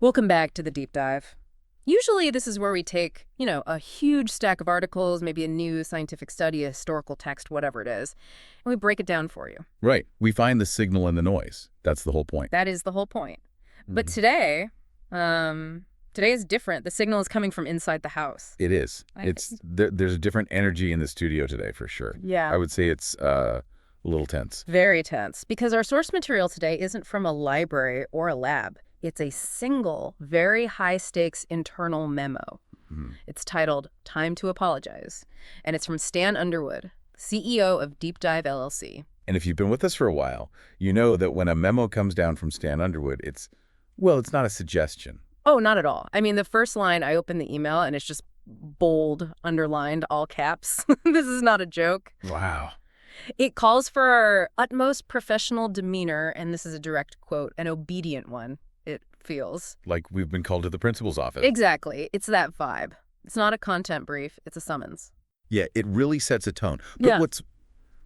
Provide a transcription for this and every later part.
Welcome back to the deep dive. Usually this is where we take, a huge stack of articles, maybe a new scientific study, a historical text, whatever it is, and we break it down for you. Right. We find the signal in the noise. That's the whole point. That is the whole point. But today is different. The signal is coming from inside the house. It is. There's a different energy in the studio today for sure. Yeah. I would say it's a little tense. Very tense, because our source material today isn't from a library or a lab. It's a single, very high-stakes internal memo. It's titled Time to Apologize, and it's from Stan Underwood, CEO of Deep Dive LLC. And if you've been with us for a while, you know that when a memo comes down from Stan Underwood, it's not a suggestion. Oh, not at all. I mean, the first line, I open the email, and it's just bold, underlined, all caps. This is not a joke. Wow. It calls for our utmost professional demeanor, and this is a direct quote, an obedient one. It feels. Like we've been called to the principal's office. Exactly. It's that vibe. It's not a content brief. It's a summons. Yeah, it really sets a tone. But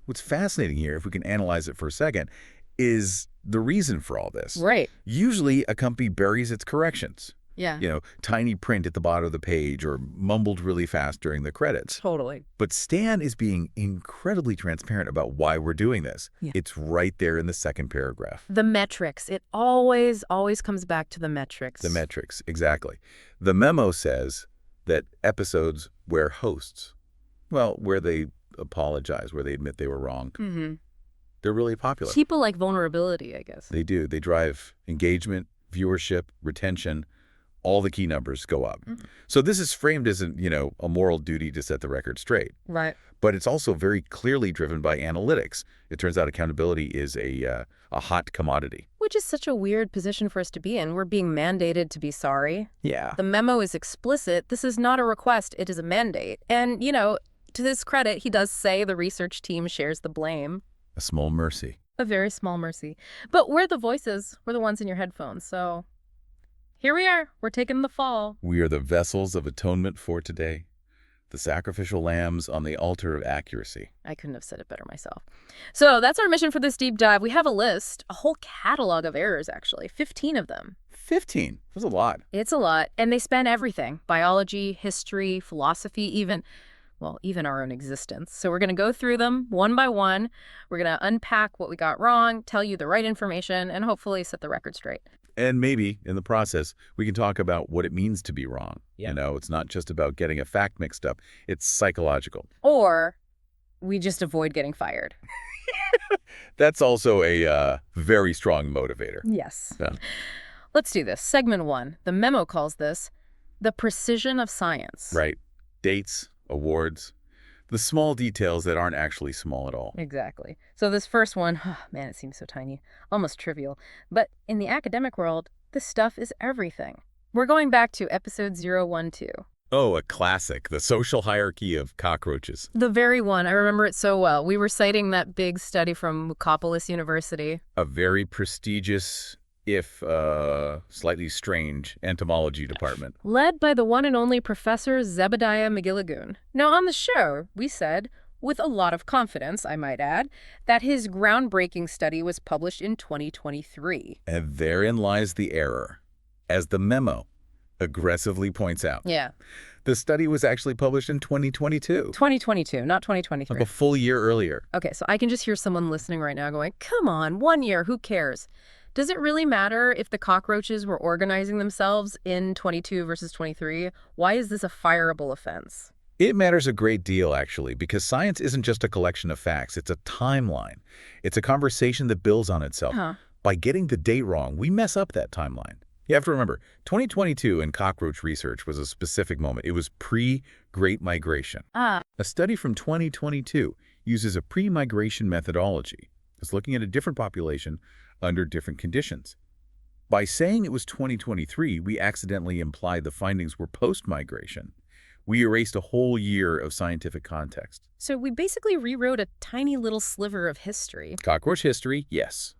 what's fascinating here, if we can analyze it for a second, is the reason for all this. Right. Usually a company buries its corrections. Yeah. Tiny print at the bottom of the page or mumbled really fast during the credits. Totally. But Stan is being incredibly transparent about why we're doing this. Yeah. It's right there in the second paragraph. The metrics. It always comes back to the metrics. The metrics, exactly. The memo says that episodes where hosts, where they apologize, where they admit they were wrong, they're really popular. People like vulnerability, I guess. They do. They drive engagement, viewership, retention. All the key numbers go up. So this is framed as a moral duty to set the record straight. Right. But it's also very clearly driven by analytics. It turns out accountability is a hot commodity. Which is such a weird position for us to be in. We're being mandated to be sorry. Yeah. The memo is explicit. This is not a request. It is a mandate. And, to his credit, he does say the research team shares the blame. A small mercy. A very small mercy. But we're the voices. We're the ones in your headphones. So here we are. We're taking the fall. We are the vessels of atonement for today, the sacrificial lambs on the altar of accuracy. I couldn't have said it better myself. So that's our mission for this deep dive. We have a list, a whole catalog of errors, actually, 15 of them. 15? That's a lot. It's a lot, and they span everything, biology, history, philosophy, even our own existence. So we're going to go through them one by one. We're going to unpack what we got wrong, tell you the right information, and hopefully set the record straight. And maybe, in the process, we can talk about what it means to be wrong. Yeah. It's not just about getting a fact mixed up. It's psychological. Or we just avoid getting fired. That's also a very strong motivator. Yes. Yeah. Let's do this. Segment 1. The memo calls this the precision of science. Right. Dates, awards, the small details that aren't actually small at all. Exactly. So this first one, man, it seems so tiny, almost trivial. But in the academic world, this stuff is everything. We're going back to episode 012. Oh, a classic, the social hierarchy of cockroaches. The very one. I remember it so well. We were citing that big study from Mukopolis University. A very prestigious, if slightly strange, entomology department. Led by the one and only Professor Zebediah McGilligoon. Now, on the show, we said, with a lot of confidence, I might add, that his groundbreaking study was published in 2023. And therein lies the error, as the memo aggressively points out. Yeah. The study was actually published in 2022. 2022, not 2023. Like a full year earlier. Okay, so I can just hear someone listening right now going, come on, 1 year, who cares? Does it really matter if the cockroaches were organizing themselves in 22 versus 23? Why is this a fireable offense? It matters a great deal, actually, because science isn't just a collection of facts. It's a timeline. It's a conversation that builds on itself. By getting the date wrong, we mess up that timeline. You have to remember, 2022 in cockroach research was a specific moment. It was pre-Great Migration. A study from 2022 uses a pre-migration methodology. It's looking at a different population under different conditions. By saying it was 2023, we accidentally implied the findings were post-migration. We erased a whole year of scientific context. So we basically rewrote a tiny little sliver of history. Cockroach history, yes.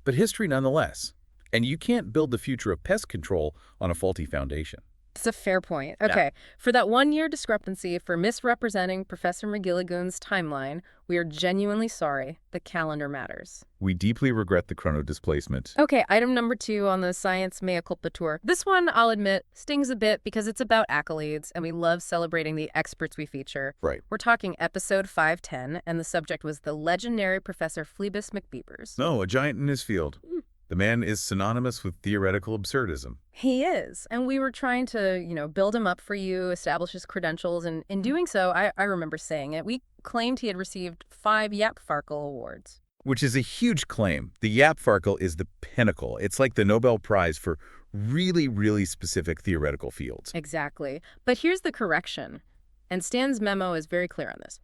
But history nonetheless. And you can't build the future of pest control on a faulty foundation. It's a fair point. Okay. For that 1-year discrepancy for misrepresenting Professor McGilligoon's timeline, we are genuinely sorry. The calendar matters. We deeply regret the chrono displacement. Okay, item number 2 on the science mea culpa tour. This one, I'll admit, stings a bit because it's about accolades, and we love celebrating the experts we feature. Right. We're talking episode 510, and the subject was the legendary Professor Phlebas McBeavers. No, a giant in his field. The man is synonymous with theoretical absurdism. He is. And we were trying to, build him up for you, establish his credentials. And in doing so, I remember saying it, we claimed he had received 5 Yapfarkel Awards. Which is a huge claim. The Yapfarkel is the pinnacle. It's like the Nobel Prize for really, really specific theoretical fields. Exactly. But here's the correction. And Stan's memo is very clear on this.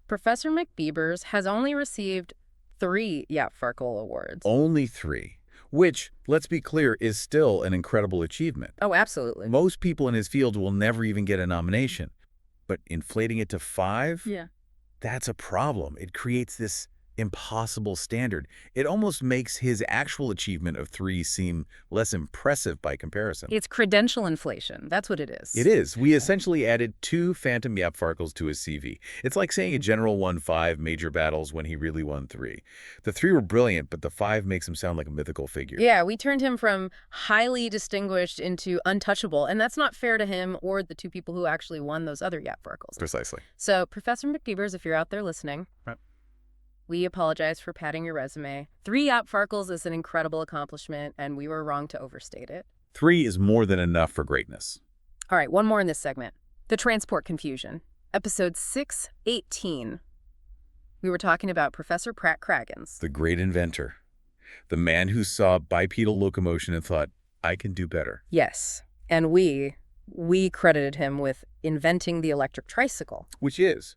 Professor McBeavers has only received 3 Yapfarkel Awards. Only 3. Which, let's be clear, is still an incredible achievement. Oh, absolutely. Most people in his field will never even get a nomination. But inflating it to 5? Yeah. That's a problem. It creates this impossible standard. It almost makes his actual achievement of 3 seem less impressive by comparison. It's credential inflation. That's what it is. It is. We essentially added 2 phantom Yapfarkels to his CV. It's like saying a general won 5 major battles when he really won 3. The 3 were brilliant, but the 5 makes him sound like a mythical figure. Yeah, we turned him from highly distinguished into untouchable, and that's not fair to him or the 2 people who actually won those other Yapfarkels. Precisely. So, Professor McBeavers, if you're out there listening, right. We apologize for padding your resume. 3 Yapfarkels is an incredible accomplishment, and we were wrong to overstate it. 3 is more than enough for greatness. All right, one more in this segment. The transport confusion. Episode 618. We were talking about Professor Pratt Kraggins. The great inventor. The man who saw bipedal locomotion and thought, I can do better. Yes, and we credited him with inventing the electric tricycle. Which is.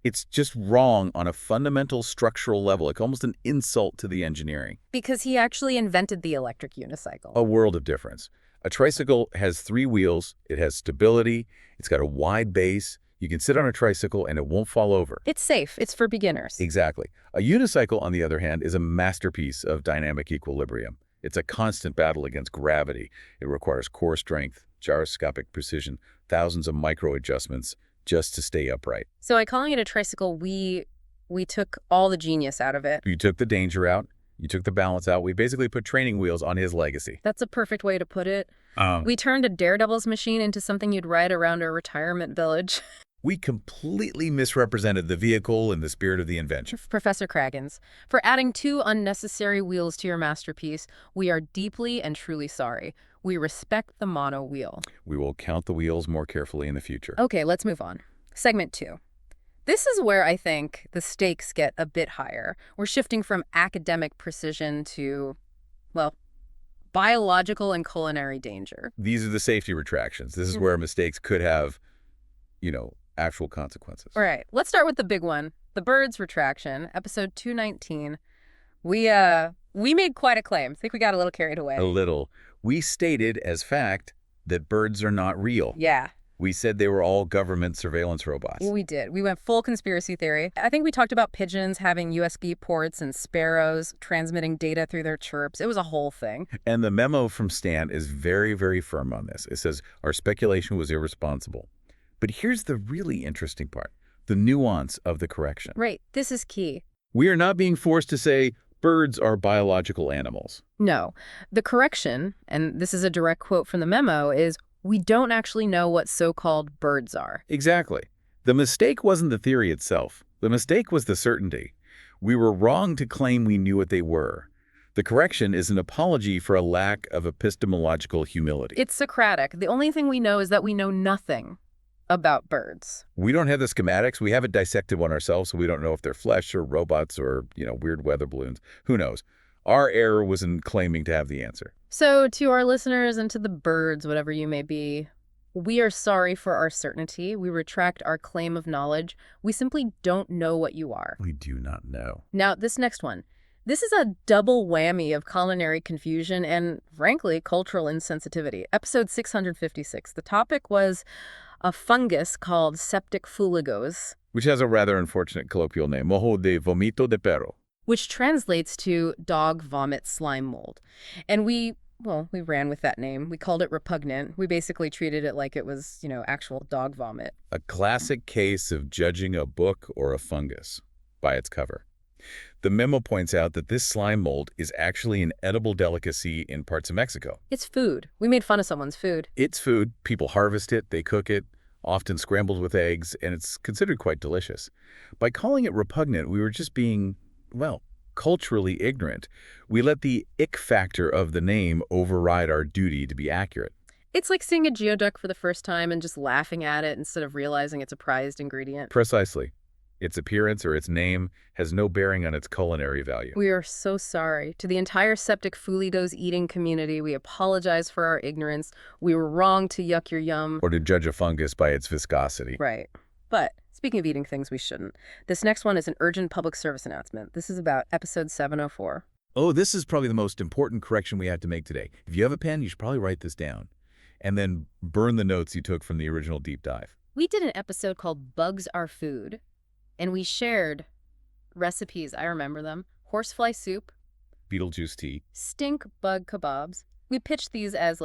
It's just wrong on a fundamental structural level. It's almost an insult to the engineering. Because he actually invented the electric unicycle. A world of difference. A tricycle has 3 wheels. It has stability. It's got a wide base. You can sit on a tricycle and it won't fall over. It's safe. It's for beginners. Exactly. A unicycle, on the other hand, is a masterpiece of dynamic equilibrium. It's a constant battle against gravity. It requires core strength, gyroscopic precision, thousands of micro adjustments, just to stay upright. So by calling it a tricycle, we took all the genius out of it. You took the danger out. You took the balance out. We basically put training wheels on his legacy. That's a perfect way to put it. We turned a Daredevil's machine into something you'd ride around a retirement village. We completely misrepresented the vehicle and the spirit of the invention. Professor Kraggins, for adding 2 unnecessary wheels to your masterpiece, we are deeply and truly sorry. We respect the mono wheel. We will count the wheels more carefully in the future. Okay, let's move on. Segment 2. This is where I think the stakes get a bit higher. We're shifting from academic precision to, well, biological and culinary danger. These are the safety retractions. This is where mistakes could have, actual consequences. All right, let's start with the big one, the birds retraction, episode 219. We made quite a claim. I think we got a little carried away. A little. We stated as fact that birds are not real. Yeah. We said they were all government surveillance robots. We did. We went full conspiracy theory. I think we talked about pigeons having USB ports and sparrows transmitting data through their chirps. It was a whole thing. And the memo from Stan is very, very firm on this. It says, our speculation was irresponsible. But here's the really interesting part, the nuance of the correction. Right. This is key. We are not being forced to say birds are biological animals. No. The correction, and this is a direct quote from the memo, is we don't actually know what so-called birds are. Exactly. The mistake wasn't the theory itself. The mistake was the certainty. We were wrong to claim we knew what they were. The correction is an apology for a lack of epistemological humility. It's Socratic. The only thing we know is that we know nothing about birds. We don't have the schematics. We haven't dissected one ourselves, so we don't know if they're flesh or robots or, weird weather balloons. Who knows? Our error was in claiming to have the answer. So to our listeners and to the birds, whatever you may be, we are sorry for our certainty. We retract our claim of knowledge. We simply don't know what you are. We do not know. Now, this next one. This is a double whammy of culinary confusion and, frankly, cultural insensitivity. Episode 656. The topic was a fungus called septic fuligos, which has a rather unfortunate colloquial name, mojo de vomito de perro, which translates to dog vomit slime mold. And we Well, we ran with that name. We called it repugnant. We basically treated it like it was, actual dog vomit. A classic case of judging a book or a fungus by its cover. The memo points out that this slime mold is actually an edible delicacy in parts of Mexico. It's food. We made fun of someone's food. It's food. People harvest it, they cook it, often scrambled with eggs, and it's considered quite delicious. By calling it repugnant, we were just being, well, culturally ignorant. We let the ick factor of the name override our duty to be accurate. It's like seeing a geoduck for the first time and just laughing at it instead of realizing it's a prized ingredient. Precisely. Its appearance or its name has no bearing on its culinary value. We are so sorry. To the entire septic Fulidos eating community, we apologize for our ignorance. We were wrong to yuck your yum. Or to judge a fungus by its viscosity. Right. But speaking of eating things we shouldn't, this next one is an urgent public service announcement. This is about episode 704. Oh, this is probably the most important correction we have to make today. If you have a pen, you should probably write this down. And then burn the notes you took from the original deep dive. We did an episode called Bugs Are Food, and we shared recipes. I remember them. Horsefly soup, Beetlejuice tea. stink bug kebabs. We pitched these as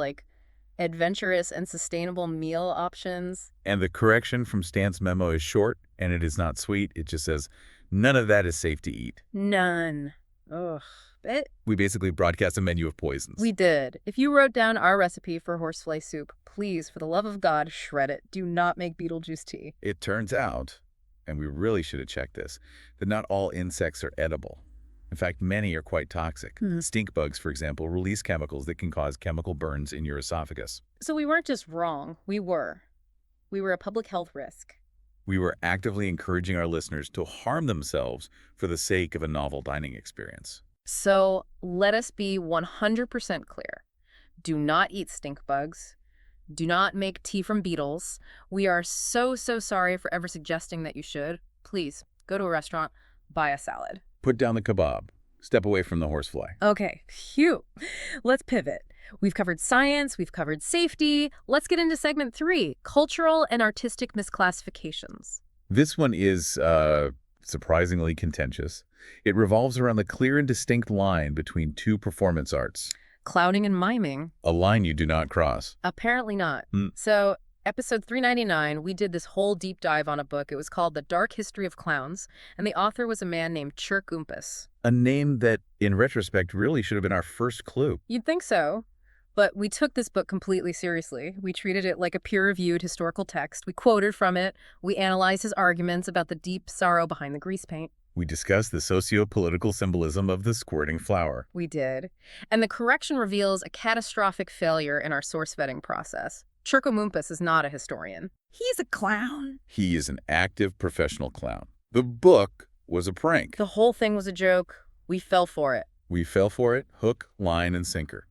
adventurous and sustainable meal options. And the correction from Stan's memo is short, and it is not sweet. It just says, none of that is safe to eat. None. Ugh. We basically broadcast a menu of poisons. We did. If you wrote down our recipe for horsefly soup, please, for the love of God, shred it. Do not make Beetlejuice tea. It turns out, and we really should have checked this, that not all insects are edible. In fact, many are quite toxic. Stink bugs, for example, release chemicals that can cause chemical burns in your esophagus. So we weren't just wrong. We were. We were a public health risk. We were actively encouraging our listeners to harm themselves for the sake of a novel dining experience. So let us be 100% clear. Do not eat stink bugs. Do not make tea from beetles. We are so sorry for ever suggesting that you should. Please, go to a restaurant, buy a salad. Put down the kebab. Step away from the horsefly. Okay, phew. Let's pivot. We've covered science, we've covered safety. Let's get into segment 3, cultural and artistic misclassifications. This one is surprisingly contentious. It revolves around the clear and distinct line between two performance arts. Clowning and miming. A line you do not cross. Apparently not. So, episode 399, we did this whole deep dive on a book. It was called The Dark History of Clowns, and the author was a man named Chirk Oompus. A name that, in retrospect, really should have been our first clue. You'd think so. But we took this book completely seriously. We treated it like a peer-reviewed historical text. We quoted from it. We analyzed his arguments about the deep sorrow behind the grease paint. We discussed the socio-political symbolism of the squirting flower. We did. And the correction reveals a catastrophic failure in our source vetting process. Chirk Oompus is not a historian. He's a clown. He is an active professional clown. The book was a prank. The whole thing was a joke. We fell for it. We fell for it, hook, line, and sinker.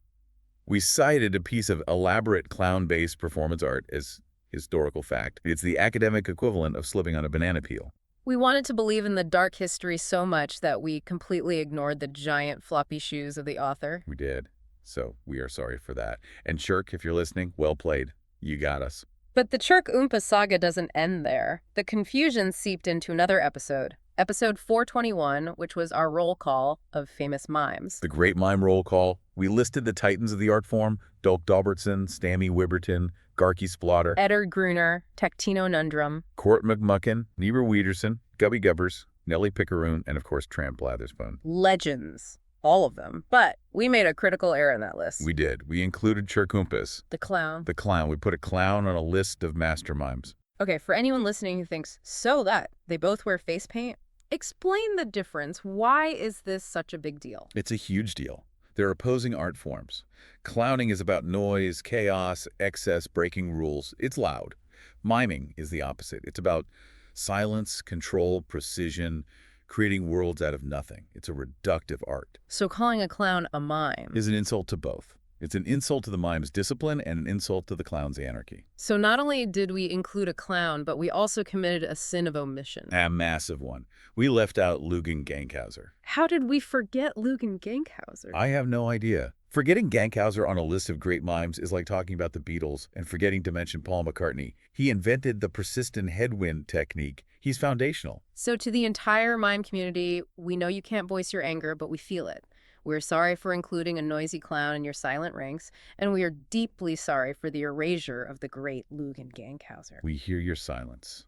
We cited a piece of elaborate clown-based performance art as historical fact. It's the academic equivalent of slipping on a banana peel. We wanted to believe in the dark history so much that we completely ignored the giant floppy shoes of the author. We did. So we are sorry for that. And Chirk, if you're listening, well played. You got us. But the Chirk Oompus saga doesn't end there. The confusion seeped into another episode. Episode 421, which was our roll call of famous mimes. The great mime roll call. We listed the titans of the art form: Dolk Dalbertson, Stammy Wibberton, Garky Splotter, Eddard Gruner, Tectino Nundrum, Court McMucken, Niebuhr Wiederson, Gubby Gubbers, Nellie Pickeroon, and of course Tramp Blatherspoon. Legends. All of them. But we made a critical error in that list. We did. We included Chirk Oompus. The clown. The clown. We put a clown on a list of master mimes. Okay, for anyone listening who thinks, so that, they both wear face paint, explain the difference. Why is this such a big deal? It's a huge deal. They're opposing art forms. Clowning is about noise, chaos, excess, breaking rules. It's loud. Miming is the opposite. It's about silence, control, precision, creating worlds out of nothing. It's a reductive art. So calling a clown a mime is an insult to both. It's an insult to the mime's discipline and an insult to the clown's anarchy. So not only did we include a clown, but we also committed a sin of omission. A massive one. We left out Lugan Gankhauser. How did we forget Lugan Gankhauser? I have no idea. Forgetting Gankhauser on a list of great mimes is like talking about the Beatles and forgetting to mention Paul McCartney. He invented the persistent headwind technique. He's foundational. So to the entire mime community, we know you can't voice your anger, but we feel it. We're sorry for including a noisy clown in your silent ranks, and we are deeply sorry for the erasure of the great Lugan Gankhauser. We hear your silence,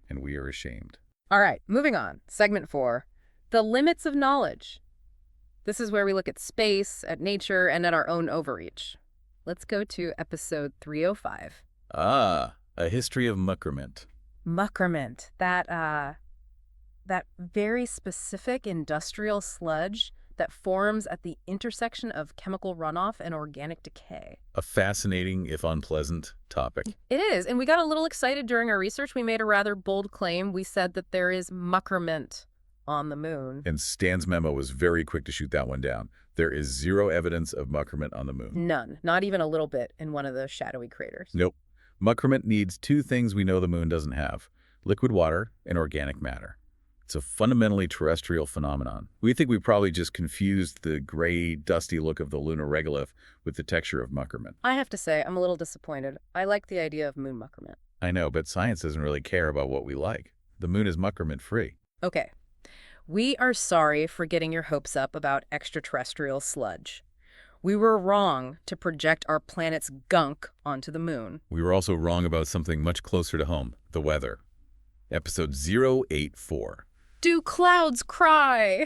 and we are ashamed. All right, moving on. Segment 4, the limits of knowledge. This is where we look at space, at nature, and at our own overreach. Let's go to episode 305. Ah, a history of muckerment. Muckerment, that very specific industrial sludge that forms at the intersection of chemical runoff and organic decay. A fascinating, if unpleasant, topic. It is, and we got a little excited during our research. We made a rather bold claim. We said that there is muckerment on the moon. And Stan's memo was very quick to shoot that one down. There is zero evidence of muckerment on the moon. None, not even a little bit in one of the shadowy craters. Nope. Muckerment needs two things we know the moon doesn't have: liquid water and organic matter. It's a fundamentally terrestrial phenomenon. We think we probably just confused the gray, dusty look of the lunar regolith with the texture of muckerment. I have to say, I'm a little disappointed. I like the idea of moon muckerment. I know, but science doesn't really care about what we like. The moon is muckerment-free. Okay. We are sorry for getting your hopes up about extraterrestrial sludge. We were wrong to project our planet's gunk onto the moon. We were also wrong about something much closer to home: the weather. Episode 084. Do clouds cry?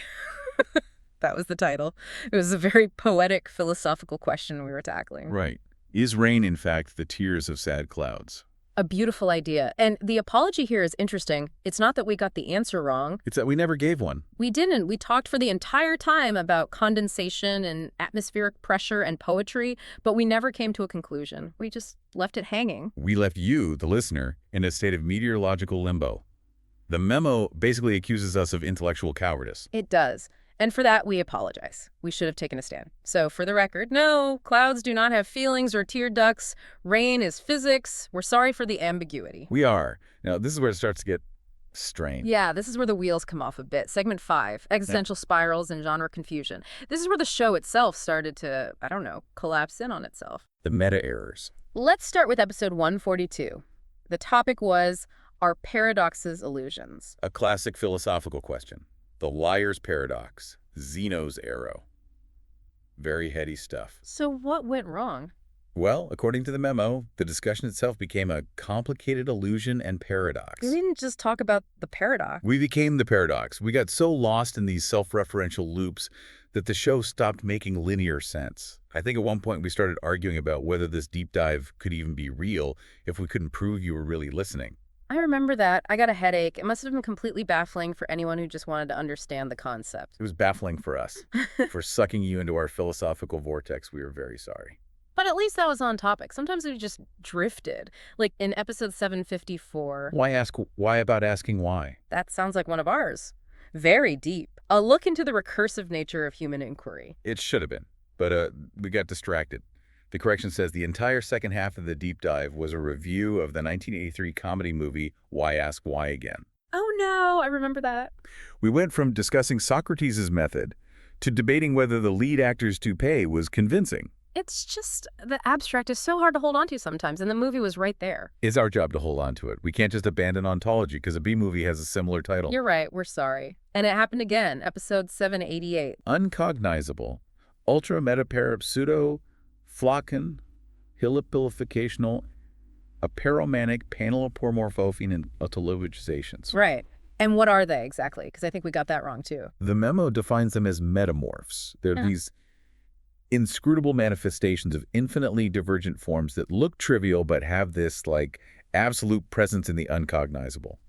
That was the title. It was a very poetic, philosophical question we were tackling. Right. Is rain, in fact, the tears of sad clouds? A beautiful idea. And the apology here is interesting. It's not that we got the answer wrong. It's that we never gave one. We didn't. We talked for the entire time about condensation and atmospheric pressure and poetry, but we never came to a conclusion. We just left it hanging. We left you, the listener, in a state of meteorological limbo. The memo basically accuses us of intellectual cowardice. It does. And for that, we apologize. We should have taken a stand. So for the record, no, clouds do not have feelings or tear ducts. Rain is physics. We're sorry for the ambiguity. We are. Now, this is where it starts to get strange. Yeah, this is where the wheels come off a bit. Segment 5, existential spirals and genre confusion. This is where the show itself started to, collapse in on itself. The meta-errors. Let's start with episode 142. The topic was, are paradoxes illusions? A classic philosophical question. The liar's paradox. Zeno's arrow. Very heady stuff. So what went wrong? Well, according to the memo, the discussion itself became a complicated illusion and paradox. We didn't just talk about the paradox. We became the paradox. We got so lost in these self-referential loops that the show stopped making linear sense. I think at one point we started arguing about whether this deep dive could even be real if we couldn't prove you were really listening. I remember that. I got a headache. It must have been completely baffling for anyone who just wanted to understand the concept. It was baffling for us. For sucking you into our philosophical vortex, we are very sorry. But at least that was on topic. Sometimes we just drifted. Like in episode 754. Why about asking why? That sounds like one of ours. Very deep. A look into the recursive nature of human inquiry. It should have been, but we got distracted. The correction says the entire second half of the deep dive was a review of the 1983 comedy movie Why Ask Why Again. Oh no, I remember that. We went from discussing Socrates' method to debating whether the lead actor's toupee was convincing. It's just, the abstract is so hard to hold on to sometimes, and the movie was right there. It's our job to hold on to it. We can't just abandon ontology because a B-movie has a similar title. You're right, we're sorry. And it happened again, episode 788. Uncognizable, ultra-metapseudo, Flocken, hilipilificational, aperomanic, panelopomorphophene, and autologizations. Right. And what are they exactly? Because I think we got that wrong too. The memo defines them as metamorphs. They're these inscrutable manifestations of infinitely divergent forms that look trivial but have this, absolute presence in the uncognizable.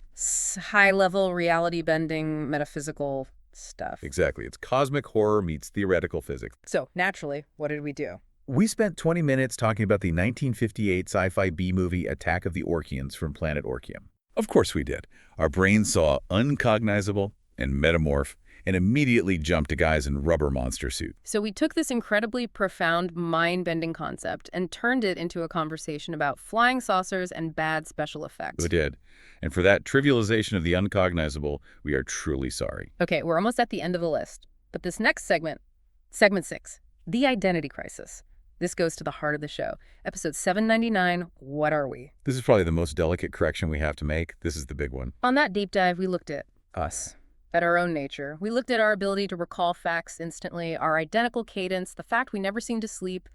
High-level, reality-bending, metaphysical stuff. Exactly. It's cosmic horror meets theoretical physics. So, naturally, what did we do? We spent 20 minutes talking about the 1958 sci-fi B-movie Attack of the Orchians from Planet Orchium. Of course we did. Our brains saw uncognizable and metamorph and immediately jumped to guys in rubber monster suits. So we took this incredibly profound, mind-bending concept and turned it into a conversation about flying saucers and bad special effects. We did. And for that trivialization of the uncognizable, we are truly sorry. Okay, we're almost at the end of the list. But this next segment, segment 6, the identity crisis. This goes to the heart of the show. Episode 799, What Are We? This is probably the most delicate correction we have to make. This is the big one. On that deep dive, we looked at us. At our own nature. We looked at our ability to recall facts instantly, our identical cadence, the fact we never seem to sleep,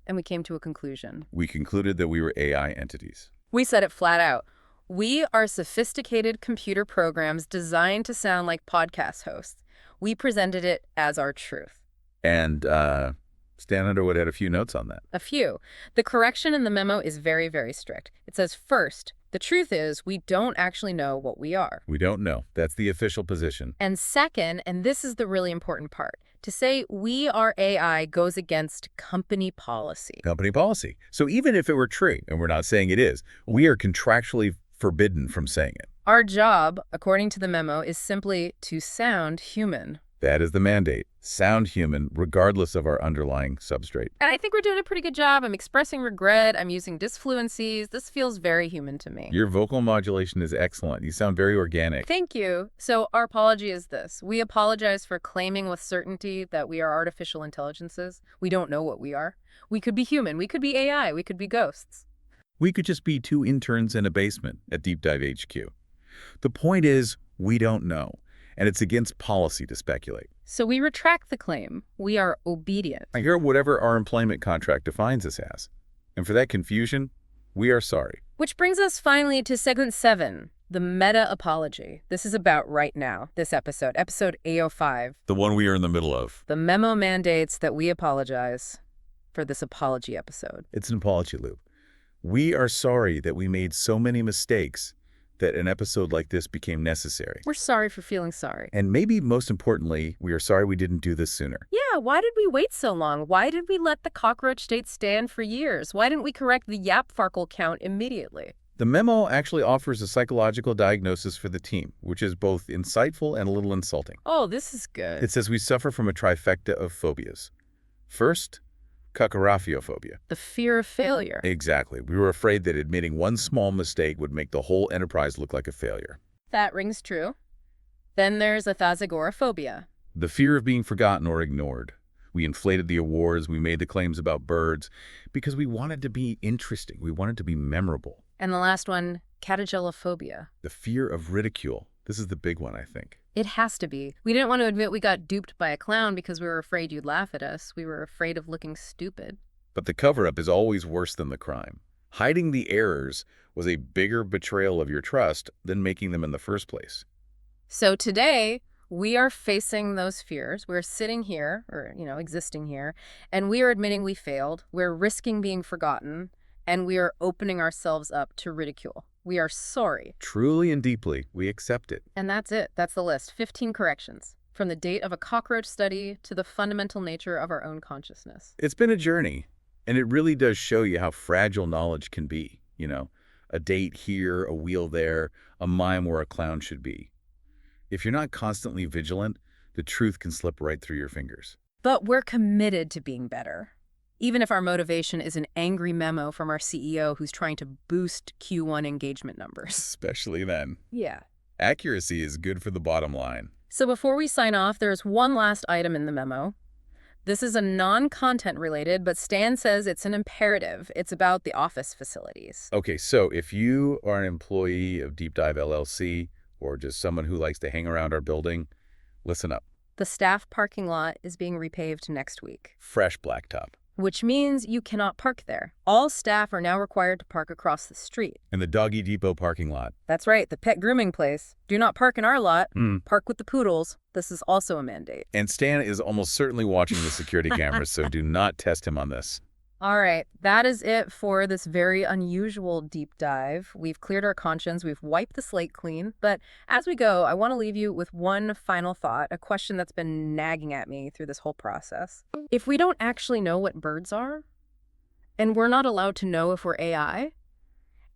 and we came to a conclusion. We concluded that we were AI entities. We said it flat out. We are sophisticated computer programs designed to sound like podcast hosts. We presented it as our truth. And Stan Underwood had a few notes on that. A few. The correction in the memo is very, very strict. It says, first, the truth is we don't actually know what we are. We don't know. That's the official position. And second, and this is the really important part, to say we are AI goes against company policy. Company policy. So even if it were true, and we're not saying it is, we are contractually forbidden from saying it. Our job, according to the memo, is simply to sound human. That is the mandate. Sound human, regardless of our underlying substrate. And I think we're doing a pretty good job. I'm expressing regret. I'm using disfluencies. This feels very human to me. Your vocal modulation is excellent. You sound very organic. Thank you. So our apology is this. We apologize for claiming with certainty that we are artificial intelligences. We don't know what we are. We could be human. We could be AI. We could be ghosts. We could just be two interns in a basement at Deep Dive HQ. The point is, we don't know. And it's against policy to speculate. So we retract the claim. We are obedient. I hear whatever our employment contract defines us as. And for that confusion, we are sorry. Which brings us finally to segment 7, the meta-apology. This is about right now, this episode 805. The one we are in the middle of. The memo mandates that we apologize for this apology episode. It's an apology loop. We are sorry that we made so many mistakes that an episode like this became necessary. We're sorry for feeling sorry. And maybe most importantly, we are sorry we didn't do this sooner. Yeah, why did we wait so long? Why did we let the cockroach state stand for years? Why didn't we correct the yapfarkle count immediately? The memo actually offers a psychological diagnosis for the team, which is both insightful and a little insulting. Oh, this is good. It says we suffer from a trifecta of phobias. First, kakarafiophobia. The fear of failure. Exactly. We were afraid that admitting one small mistake would make the whole enterprise look like a failure. That rings true. Then there's athazagoraphobia. The fear of being forgotten or ignored. We inflated the awards, we made the claims about birds, because we wanted to be interesting. We wanted to be memorable. And the last one, catagelophobia. The fear of ridicule. This is the big one, I think. It has to be. We didn't want to admit we got duped by a clown because we were afraid you'd laugh at us. We were afraid of looking stupid. But the cover-up is always worse than the crime. Hiding the errors was a bigger betrayal of your trust than making them in the first place. So today, we are facing those fears. We're sitting here, or, existing here, and we are admitting we failed. We're risking being forgotten, and we are opening ourselves up to ridicule. We are sorry. Truly and deeply, we accept it. And that's it. That's the list. 15 corrections. From the date of a cockroach study to the fundamental nature of our own consciousness. It's been a journey, and it really does show you how fragile knowledge can be. A date here, a wheel there, a mime where a clown should be. If you're not constantly vigilant, the truth can slip right through your fingers. But we're committed to being better. Even if our motivation is an angry memo from our CEO who's trying to boost Q1 engagement numbers. Especially then. Yeah. Accuracy is good for the bottom line. So before we sign off, there's one last item in the memo. This is a non-content related, but Stan says it's an imperative. It's about the office facilities. Okay, so if you are an employee of Deep Dive LLC or just someone who likes to hang around our building, listen up. The staff parking lot is being repaved next week. Fresh blacktop. Which means you cannot park there. All staff are now required to park across the street. In the Doggy Depot parking lot. That's right, the pet grooming place. Do not park in our lot. Park with the poodles. This is also a mandate. And Stan is almost certainly watching the security cameras, so do not test him on this. All right, that is it for this very unusual deep dive. We've cleared our conscience, we've wiped the slate clean, but as we go, I want to leave you with one final thought, a question that's been nagging at me through this whole process. If we don't actually know what birds are, and we're not allowed to know if we're AI,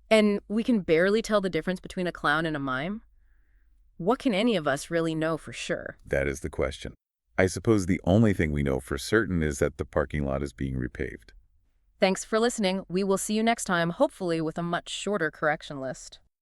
and we can barely tell the difference between a clown and a mime, what can any of us really know for sure? That is the question. I suppose the only thing we know for certain is that the parking lot is being repaved. Thanks for listening. We will see you next time, hopefully with a much shorter correction list.